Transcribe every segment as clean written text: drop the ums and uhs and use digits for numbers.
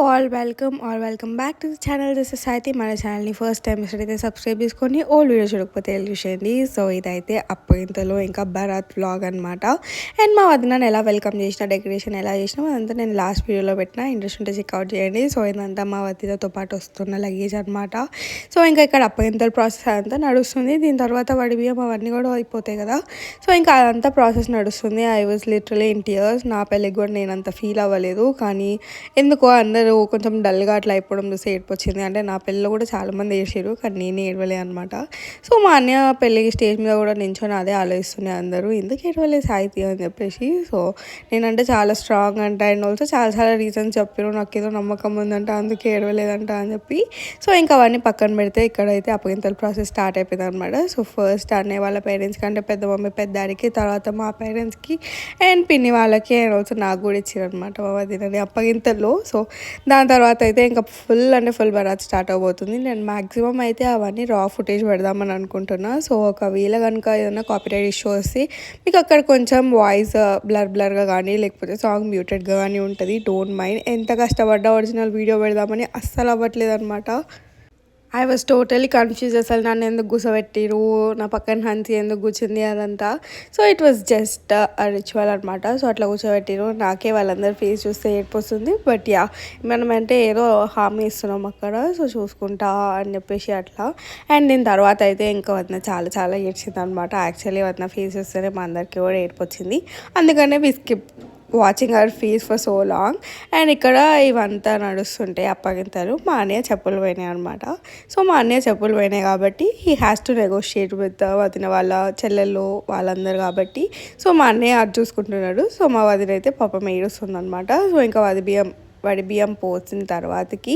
Welcome back to the channel. This is Saiti. మన ఛానల్ని first time అయితే సబ్స్క్రైబ్ చేసుకొని ఓల్డ్ వీడియో చూడకపోతే చూసేయండి. సో ఇదైతే అప్పగింతలో ఇంకా భరత్ వ్లాగ్ అనమాట. అండ్ మా వదినని ఎలా వెల్కమ్ చేసిన, డెకరేషన్ ఎలా చేసినా అదంతా నేను లాస్ట్ వీడియోలో పెట్టిన, ఇంట్రెస్ట్ ఉంటే చెక్అవుట్ చేయండి. సో ఇదంతా మా వదినతో పాటు వస్తున్న లగేజ్ అనమాట. సో ఇంకా ఇక్కడ అప్పగింతల ప్రాసెస్ అంతా నడుస్తుంది. దీని తర్వాత వడి బియ్యం అవన్నీ కూడా అయిపోతాయి కదా. సో ఇంకా అదంతా ప్రాసెస్ నడుస్తుంది. I was literally in tears. నా పెళ్ళికి కూడా నేను అంత ఫీల్ అవ్వలేదు, కానీ ఎందుకో అందరూ కొంచెం డల్గా అట్లా అయిపోవడం చూసి ఏడుపు వచ్చింది. అంటే నా పెళ్ళిలో కూడా చాలామంది ఏడ్చారు, కానీ నేనే ఏడవలే అనమాట. సో మా అన్నయ్య పెళ్ళికి స్టేజ్ మీద కూడా నించొని అదే ఆలోచిస్తున్నాయి అందరూ, ఎందుకు ఏడవలే సాయితీ అని చెప్పేసి. సో నేనంటే చాలా స్ట్రాంగ్ అంట, అండ్ ఆల్సో చాలా రీజన్స్ చెప్పారు, నాకు ఏదో నమ్మకం ఉందంట, అందుకే ఏడవలేదంట అని చెప్పి. సో ఇంకా అవన్నీ పక్కన పెడితే ఇక్కడైతే అప్పగింతల ప్రాసెస్ స్టార్ట్ అయిపోయింది అనమాట. సో ఫస్ట్ అన్నయ్య వాళ్ళ పేరెంట్స్కి, అంటే పెద్ద మమ్మీ పెద్ద డాడీకి, తర్వాత మా పేరెంట్స్కి అండ్ పిన్ని వాళ్ళకి, అండ్ ఆల్సో నాకు కూడా ఇచ్చారు అనమాట మా వదినని అప్పగింతల్లో. సో దాని తర్వాత అయితే ఇంకా ఫుల్ బరాత్ స్టార్ట్ అవబోతుంది. నేను మ్యాక్సిమం అయితే అవన్నీ రా ఫుటేజ్ పెడదామని అనుకుంటున్నా. సో ఒకవేళ కనుక ఏదైనా కాపీరైట్ ఇష్యూ వస్తే మీకు అక్కడ కొంచెం వాయిస్ బ్లర్గా కానీ, లేకపోతే సాంగ్ మ్యూటెడ్గా కానీ ఉంటుంది. Don't mind. ఎంత కష్టపడ్డా ఒరిజినల్ వీడియో పెడదామని అస్సలు అవ్వట్లేదు అనమాట. I was totally confuse. అసలు నన్ను ఎందుకు కూర్చోబెట్టిరు, నా పక్కన హన్సీ ఎందుకు కూర్చుంది అదంతా. So it was just ritual అనమాట. సో అట్లా కూర్చోబెట్టిరు. నాకే వాళ్ళందరూ ఫేస్ చూస్తే ఏడిపోతుంది. బట్ యా, మనం అంటే ఏదో హామీ ఇస్తున్నాం అక్కడ, సో చూసుకుంటా అని చెప్పేసి అట్లా. అండ్ దీని తర్వాత అయితే ఇంకా వదిన చాలా ఏడ్చింది అనమాట. యాక్చువల్లీ వదిన ఫేస్ చూస్తేనే మా అందరికీ కూడా ఏడిపోచ్చింది. అందుకనే we skip watching our face for so long. And ఇక్కడ ఇవంతా నడుస్తుంటాయి అప్పగింతలు. మా అన్నయ్య చెప్పులు పోయినాయి అనమాట. సో మా అన్నయ్య చెప్పులు పోయినాయి కాబట్టి he has to negotiate with వదిన వాళ్ళ చెల్లెళ్ళు వాళ్ళందరూ కాబట్టి. సో మా అన్నయ్య అది చూసుకుంటున్నాడు. సో మా వదిన అయితే పాపం ఏడుస్తుంది అనమాట. సో ఇంకా వాడి బియ్యం పోసిన తర్వాతకి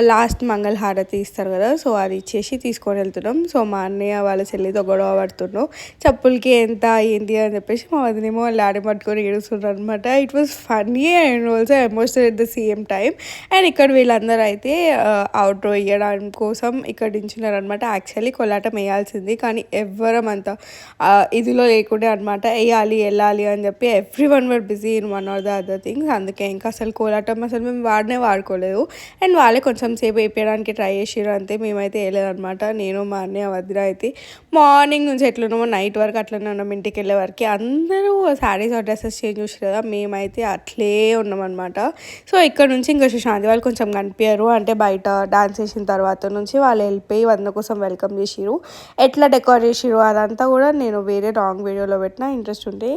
లాస్ట్ మంగళహారతి ఇస్తారు కదా, సో అది ఇచ్చేసి తీసుకొని వెళ్తున్నాం. సో మా అన్నయ్య వాళ్ళ చెల్లితో గొడవ పడుతున్నాం, చెప్పులకి ఎంత ఏంటి అని చెప్పేసి. మా వదినేమో వాళ్ళ డాడీ పట్టుకొని ఏడుస్తున్నారు అనమాట. It was funny and also emotional at the same time. And ఇక్కడ వీళ్ళందరూ అయితే అవుట్రో వేయడం కోసం ఇక్కడ దించున్నారు అనమాట. యాక్చువల్లీ కోలాటం వేయాల్సింది, కానీ ఎవ్వరం అంత ఇదిలో లేకుండే అనమాట. వేయాలి వెళ్ళాలి అని చెప్పి every one were busy in one or the other things. అందుకే ఇంకా అసలు కోలాటం అసలు మేము వాడుకోలేదు. అండ్ వాళ్ళే కొంచెం సేపు వేయడానికి ట్రై చేసారు అంతే. మేమైతే వేయలేదనమాట. నేను మా అన్నయ్య వదిన అయితే మార్నింగ్ నుంచి ఎట్లున్నామో నైట్ వరకు అట్లనే ఉన్నాం. ఇంటికి వెళ్ళే వరకు అందరూ శారీస్ ఆర్ డ్రెస్సెస్ చేంజ్ చేసారు కదా, మేమైతే అట్లే ఉన్నామన్నమాట. సో ఇక్కడ నుంచి ఇంకా సుశాంతి వాళ్ళు కొంచెం కనిపించారు. అంటే బయట డాన్స్ చేసిన తర్వాత నుంచి వాళ్ళు వెళ్ళిపోయి వదిన కోసం వెల్కమ్ చేసిరు. ఎట్లా డెకరేట్ చేసిరు అదంతా కూడా నేను వేరే రాంగ్ వీడియోలో పెట్టిన. ఇంట్రెస్ట్ ఉంటే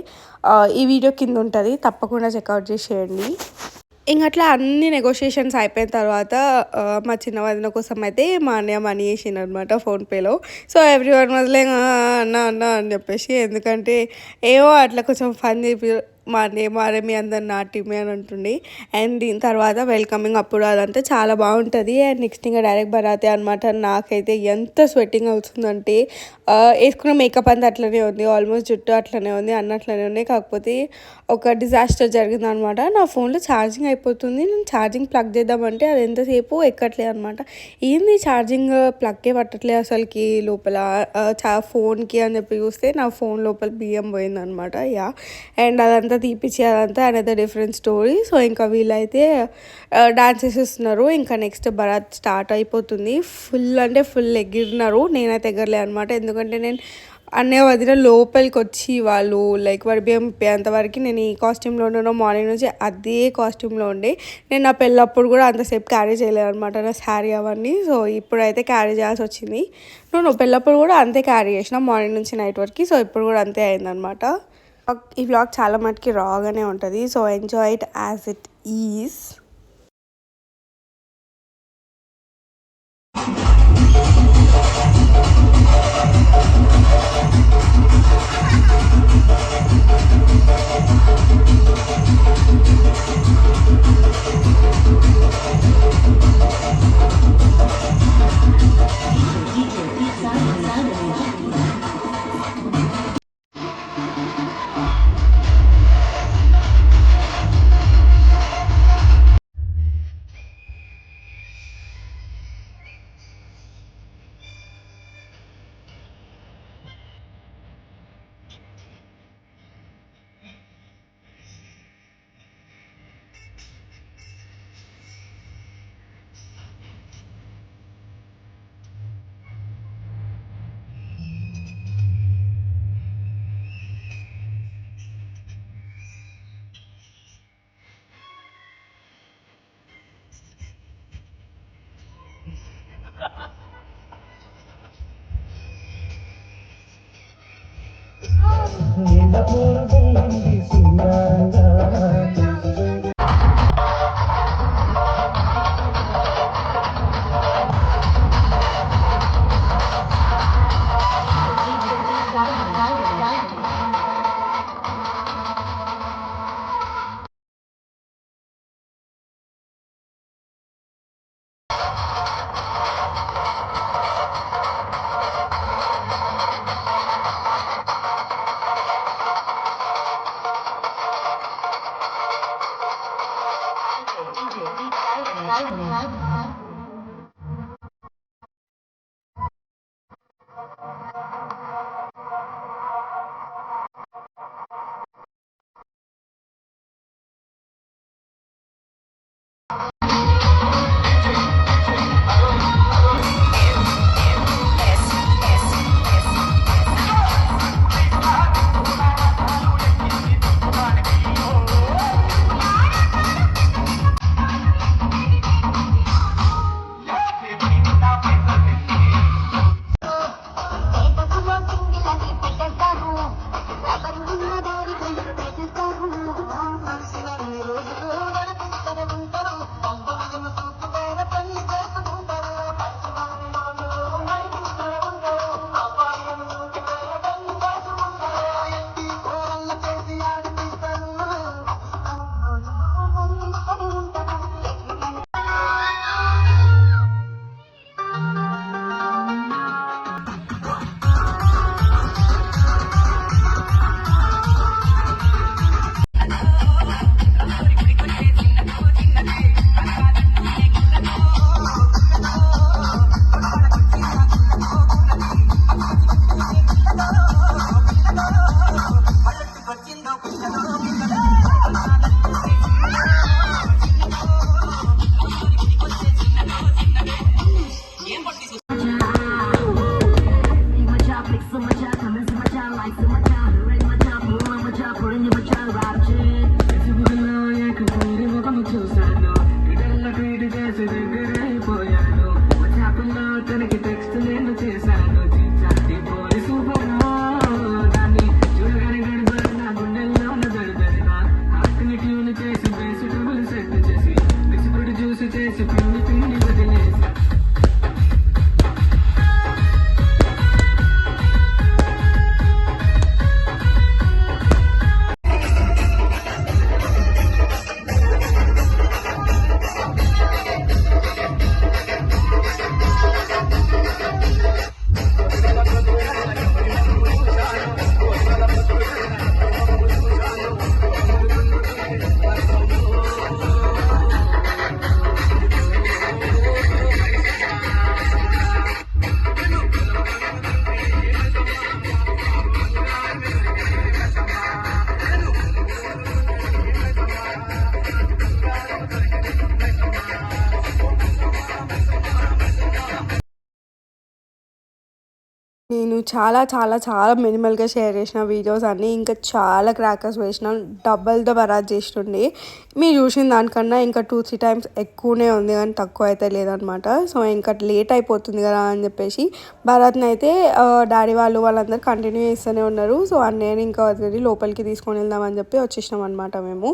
ఈ వీడియో కింద ఉంటుంది, తప్పకుండా చెక్అవుట్ చేసేయండి. ఇంక అట్లా అన్ని నెగోషియేషన్స్ అయిపోయిన తర్వాత మా చిన్న వదిన కోసం అయితే మా అన్నయ్య మనీ వేసిండు అనమాట ఫోన్పేలో. సో ఎవ్రీ వన్ వదిలే అన్న అని చెప్పేసి, ఎందుకంటే ఏమో అట్లా కొంచెం ఫన్ చేపి మా అన్నయ్య మారే మీ అందరు నాటిమి అని అంటుండే. అండ్ దీని తర్వాత వెల్కమింగ్ అప్పుడు అదంతా చాలా బాగుంటుంది. అండ్ నెక్స్ట్ ఇంకా డైరెక్ట్ బరాతే అనమాట. నాకైతే ఎంత స్వెట్టింగ్ అవుతుందంటే వేసుకున్న మేకప్ అంతా అట్లనే ఉంది, ఆల్మోస్ట్ జుట్టు అట్లనే ఉంది, అట్లనే ఉన్నాయి. కాకపోతే ఒక డిజాస్టర్ జరిగింది అనమాట. నా ఫోన్లో ఛార్జింగ్ అయిపోతుంది. నేను ఛార్జింగ్ ప్లగ్ చేద్దామంటే అది ఎంతసేపు ఎక్కట్లేదు అనమాట. ఏంది ఛార్జింగ్ ప్లగ్గే పట్టట్లేదు అసలుకి లోపల ఫోన్కి అని చెప్పి చూస్తే నా ఫోన్ లోపల బియ్యం పోయిందనమాట. యా, అండ్ అదంతా తీపిచ్చి అదంతా అనేది డిఫరెంట్ స్టోరీ. సో ఇంకా వీళ్ళైతే డాన్స్ చేసేస్తున్నారు. ఇంకా నెక్స్ట్ భరత్ స్టార్ట్ అయిపోతుంది. ఫుల్ ఎగిరినారు. నేనైతే ఎగరలే అనమాట, ఎందుకంటే నేను అన్నయ్య వదిన లోపలికి వచ్చి వాళ్ళు లైక్ వాడి బియ్యం అంతవరకు నేను ఈ కాస్ట్యూమ్లో ఉన్నాను. మార్నింగ్ నుంచి అదే కాస్ట్యూమ్లో ఉండే. నేను నా పెళ్ళప్పుడు కూడా అంతసేపు క్యారీ చేయలేదు అనమాట, నా శారీ అవన్నీ. సో ఇప్పుడైతే క్యారీ చేయాల్సి వచ్చింది. నువ్వు పెళ్ళప్పుడు కూడా అంతే క్యారీ చేసిన మార్నింగ్ నుంచి నైట్ వరకు. సో ఇప్పుడు కూడా అంతే అయిందనమాట. ఈ వ్లాగ్ చాలా మటుకి రాగానే ఉంటుంది. So enjoy it as it is. నేను చాలా చాలా చాలా మినిమల్గా షేర్ చేసిన వీడియోస్ అన్నీ ఇంకా చాలా క్రాకర్స్ వేసిన డబల్తో బరాత్ చేస్తుండే మీరు చూసిన దానికన్నా ఇంకా 2-3 టైమ్స్ ఎక్కువనే ఉంది కానీ తక్కువ అయితే లేదనమాట. సో ఇంకా లేట్ అయిపోతుంది కదా అని చెప్పేసి బరాత్ని అయితే డాడీ వాళ్ళందరూ కంటిన్యూ చేస్తూనే ఉన్నారు. సో అన్నయ్యని ఇంకా వదిలి లోపలికి తీసుకొని వెళ్దామని చెప్పి వచ్చేసినాం అనమాట మేము.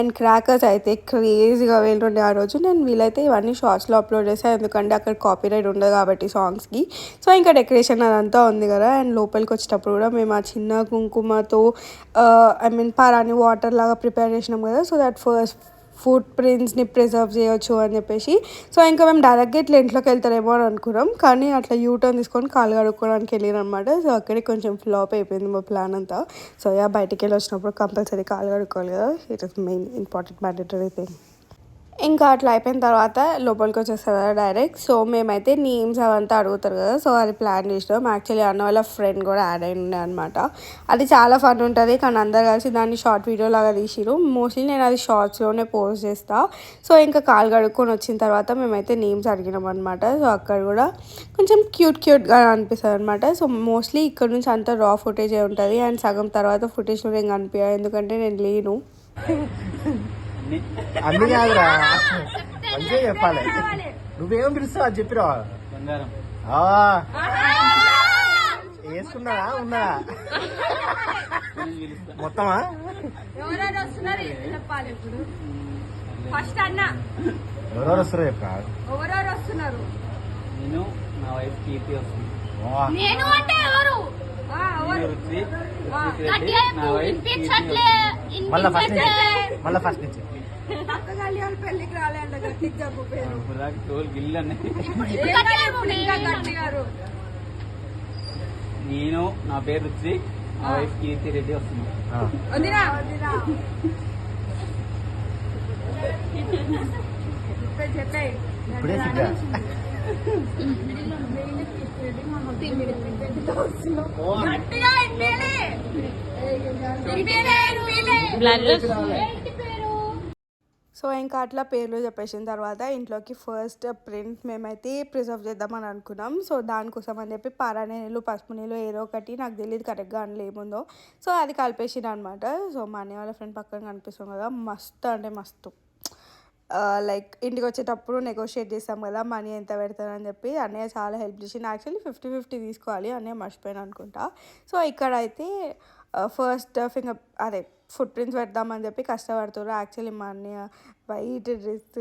అండ్ క్రాకర్స్ అయితే క్రేజీగా వెళ్ళుండే ఆ రోజు. నేను వీలైతే ఇవన్నీ షార్ట్స్లో అప్లోడ్ చేశాను ఎందుకంటే అక్కడ కాపీరైట్ ఉండదు కాబట్టి సాంగ్స్కి. సో ఇంకా డెకరేషన్ అదంతా ఉంది కదా. అండ్ లోపలికి వచ్చేటప్పుడు కూడా మేము ఆ చిన్న కుంకుమతో పారాని వాటర్ లాగా ప్రిపేర్ చేసినాం కదా. సో దట్ ఫుడ్ ప్రింట్స్ని ప్రిజర్వ్ చేయొచ్చు అని చెప్పేసి. సో ఇంకా మేము డైరెక్ట్గా ఇట్లా ఇంట్లోకి వెళ్తారేమో అని అనుకున్నాం కానీ అట్లా యూటర్న్ తీసుకొని కాలు కడుక్కోవడానికి వెళ్ళాను అనమాట. సో అక్కడే కొంచెం ఫ్లాప్ అయిపోయింది మా ప్లాన్ అంతా. సో బయటికి వెళ్ళి వచ్చినప్పుడు కంపల్సరీ కాలు కడుక్కోవాలి కదా. It is main important mandatory thing. ఇంకా అట్లా అయిపోయిన తర్వాత లోపలికి వచ్చేస్తారు కదా డైరెక్ట్. సో మేమైతే నేమ్స్ అవంతా అడుగుతారు కదా. సో అది ప్లాన్ చేసినాం. యాక్చువల్లీ అన్న వాళ్ళ ఫ్రెండ్ కూడా యాడ్ అయి ఉండే అనమాట. అది చాలా ఫన్ ఉంటుంది కానీ అందరు కలిసి దాన్ని షార్ట్ వీడియో లాగా తీసిరు. మోస్ట్లీ నేను అది షార్ట్స్లోనే పోస్ట్ చేస్తాను. సో ఇంకా కాలు కడుక్కొని వచ్చిన తర్వాత మేమైతే నేమ్స్ అడిగినాం అనమాట. సో అక్కడ కూడా కొంచెం క్యూట్గా అనిపిస్తుంది అనమాట. సో మోస్ట్లీ ఇక్కడ నుంచి అంతా రా ఫుటేజే ఉంటుంది అండ్ సగం తర్వాత ఫుటేజ్లో నేను కనిపించాను ఎందుకంటే నేను లేను. అన్ని కాదురా మంచిగా చెప్పాలి. నువ్వేం పిలుస్తావు అది చెప్పిరా. వేసుకున్నారా ఉన్నారా మొత్తమా? ఎవరెవరు వస్తున్నారు చెప్పాలి ఇప్పుడు. ఫస్ట్ అన్న ఎవరెవరు వస్తారు చెప్ప. ఎవరెవరు వస్తున్నారు? నేను నా వైఫ్ కీర్తి వస్తుంది. నేను అంటే ఎవరు? నా వైఫ్ మళ్ళా ఫస్ట్ నుంచి పెళ్లికి రాలేంట గట్టికి చెప్పు పేరు. టోల్ గిల్లు అన్నది. నేను నా పేరు రుచి, నా వైఫ్ కీర్తి రెడ్డి వస్తుంది. ఇప్పుడే సిగ్గా. సో ఇంకా అట్లా పేర్లు చెప్పేసిన తర్వాత ఇంట్లోకి ఫస్ట్ ప్రింట్ మేమైతే ప్రిజర్వ్ చేద్దామని అనుకున్నాం. సో దానికోసం అని చెప్పి పారా నీళ్ళు పసుపు నీళ్ళు ఏదో ఒకటి నాకు తెలియదు కరెక్ట్గా అందులో ఏముందో. సో అది కలిపేసిన అనమాట. సో మా అన్నయ్య వాళ్ళ ఫ్రెండ్ పక్కన కనిపిస్తాం కదా, మస్తు అంటే మస్తు లైక్ ఇంటికి వచ్చేటప్పుడు నెగోషియేట్ చేస్తాం కదా మనీ ఎంత పెడతానని చెప్పి. అన్నయ్య చాలా హెల్ప్ చేసింది. యాక్చువల్లీ 50-50 తీసుకోవాలి, అన్నయ్య మర్చిపోయాను అనుకుంటా. సో ఇక్కడ అయితే ఫస్ట్ ఫింగర్ అదే ఫుట్ ప్రింట్స్ పెడదామని చెప్పి కష్టపడుతున్నారు. యాక్చువల్లీ మా అన్నయ్య వైట్ డ్రెస్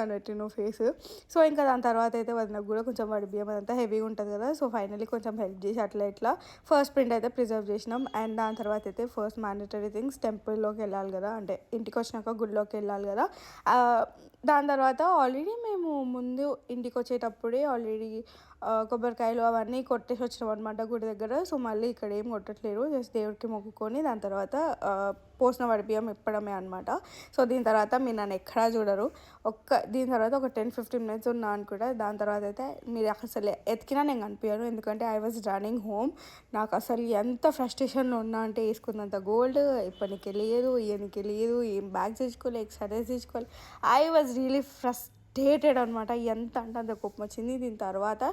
అన్నట్టు ఫేస్. సో ఇంకా దాని తర్వాత అయితే వదినకు కూడా కొంచెం వాడి బియ్యం అదంతా హెవీగా ఉంటుంది కదా. సో ఫైనల్లీ కొంచెం హెల్ప్ చేసి అట్లా ఇట్లా ఫస్ట్ ప్రింట్ అయితే ప్రిజర్వ్ చేసినాం. అండ్ దాని తర్వాత అయితే ఫస్ట్ మ్యాండేటరీ థింగ్స్ టెంపుల్లోకి వెళ్ళాలి కదా, అంటే ఇంటికి వచ్చినాక గుడిలోకి వెళ్ళాలి కదా. దాని తర్వాత ఆల్రెడీ మేము ముందు ఇంటికి వచ్చేటప్పుడే ఆల్రెడీ కొబ్బరికాయలు అవన్నీ కొట్టేసి వచ్చినాం అనమాట గుడి దగ్గర. సో మళ్ళీ ఇక్కడ ఏం కొట్టట్లేరు, జస్ట్ దేవుడికి మొక్కుకొని దాని తర్వాత పోసిన వాడి బియ్యం ఇప్పడమే అనమాట. సో దీని తర్వాత మీరు నన్ను ఎక్కడా చూడరు. దీని తర్వాత ఒక 10-15 minutes ఉన్నా అనుకుంటా. దాని తర్వాత అయితే మీరు అసలు ఎతికినా నేను కనిపించాను, ఎందుకంటే ఐ వాజ్ రన్నింగ్ హోమ్. నాకు అసలు ఎంత ఫ్రస్ట్రేషన్లో ఉన్నా అంటే వేసుకున్నంత గోల్డ్ ఇప్పటికి వెళ్ళలేదు, ఇయనికి వెళ్ళలేదు, ఏం బ్యాగ్ తెచ్చుకోవాలి, ఎక్సర్సైజ్ తెచ్చుకోవాలి. ఐ వాజ్ రియలీ ఫ్రస్ట్రేటెడ్ అనమాట. ఎంత అంటే అంత కోపం వచ్చింది. దీని తర్వాత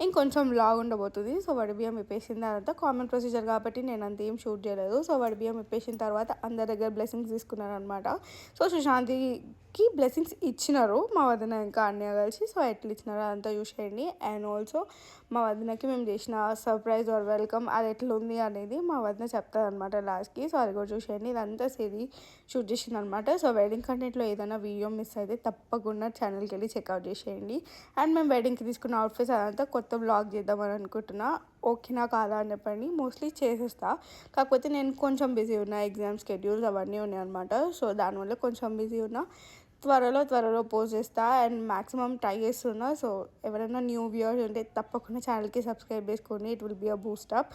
ఇంకొంచెం లాగ్ ఉండబోతుంది. సో వడి బియ్యం ఇప్పేసిన తర్వాత కామన్ ప్రొసీజర్ కాబట్టి నేను అంత ఏం షూట్ చేయలేదు. సో వడి బియ్యం ఇప్పేసిన తర్వాత అందరి దగ్గర బ్లెస్సింగ్స్ తీసుకున్నాను అనమాట. సో సుశాంతికి బ్లెస్సింగ్స్ ఇచ్చినారు మా వదిన ఇంకా అన్నయ్య కలిసి. సో ఎట్లా ఇచ్చినారో అదంతా చూసేయండి. అండ్ ఆల్సో మా వదినకి మేము చేసిన సర్ప్రైజ్ ఆర్ వెల్కమ్ అది ఎట్లా ఉంది అనేది మా వదిన చెప్తారు అనమాట లాస్ట్కి. సో అది కూడా చూసేయండి. ఇదంతా సిరి షూట్ చేసింది అనమాట. సో వెడ్డింగ్ కంటెంట్లో ఏదైనా వీడియో మిస్ అయితే తప్పకుండా ఛానల్కి వెళ్ళి చెక్అవుట్ చేసేయండి. అండ్ మేము వెడ్డింగ్కి తీసుకున్న అవుట్ఫిట్స్ అదంతా కొత్త బ్లాగ్ చేద్దామని అనుకుంటున్నా. ఓకేనా కాదా అని చెప్పండి, మోస్ట్లీ చేసేస్తా. కాకపోతే నేను కొంచెం బిజీ ఉన్నా, ఎగ్జామ్ స్కెడ్యూల్స్ అవన్నీ ఉన్నాయి అనమాట. సో దానివల్ల కొంచెం బిజీ ఉన్నా. త్వరలో పోస్ట్ చేస్తా అండ్ మ్యాక్సిమం ట్రై చేస్తున్నా. సో ఎవరైనా న్యూ వ్యూవర్స్ ఉంటే తప్పకుండా ఛానల్కి సబ్స్క్రైబ్ చేసుకోండి. It will be a boost up.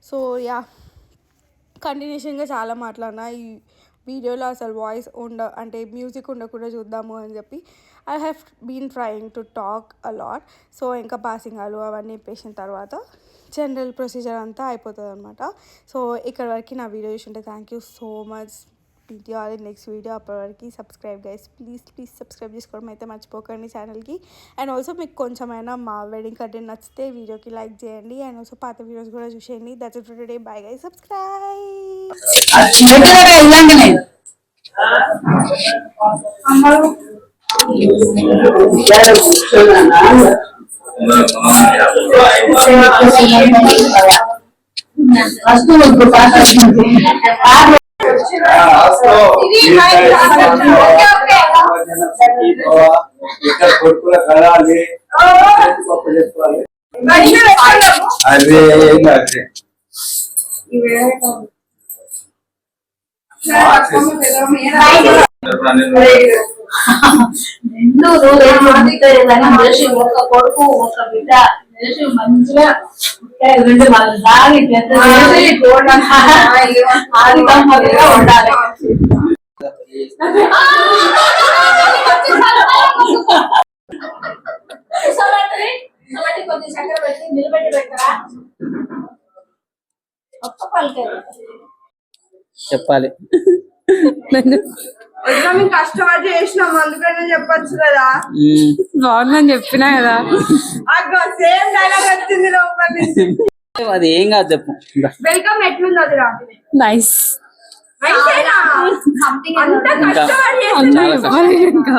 So yeah, కంటిన్యూషన్గా చాలా మాట్లాడినా ఈ వీడియోలో అసలు వాయిస్ అంటే మ్యూజిక్ ఉండకుండా చూద్దాము అని చెప్పి I have been trying to talk a lot. So ఇంకా పాసింగ్ ఆలు అవన్నీ ఇప్పేసిన తర్వాత జనరల్ ప్రొసీజర్ అంతా అయిపోతుంది అనమాట. సో ఇక్కడ వరకు నా వీడియో చూసుంటే thank you so much. Video next video అప్పటివరకు సబ్స్క్రైబ్ గైస్, ప్లీజ్ సబ్స్క్రైబ్ చేసుకోవడం అయితే మర్చిపోకండి ఛానల్కి. అండ్ ఆల్సో మీకు కొంచెమైనా మా వెడ్డింగ్ కంటెంట్ నచ్చితే వీడియోకి లైక్ చేయండి. అండ్ ఆల్సో పాత వీడియోస్ కూడా చూసేయండి. That's it for today. Bye guys, subscribe. కొడుకుల కలాలి అదే ఒక కొడుకు ఒక బిడ్డ మంచిగా వాళ్ళు దాగి ఆదిగా ఉండాలి. కొంచెం చక్కెర పెట్టి నిలబెట్టి పెట్టరా ఒక్క పలికారు చెప్పాలి. మేము కష్టపడి చేసినాం అందుకనే చెప్పొచ్చు కదా. బాగుందని చెప్పినా కదా. సేమ్ డైలాగ్ వచ్చింది లోపల నుంచి. అది ఏం కాదు చెప్పు. వెల్కమ్ ఎట్లుంది అదిరా? నైస్. అంత కష్టపడి ఇంకా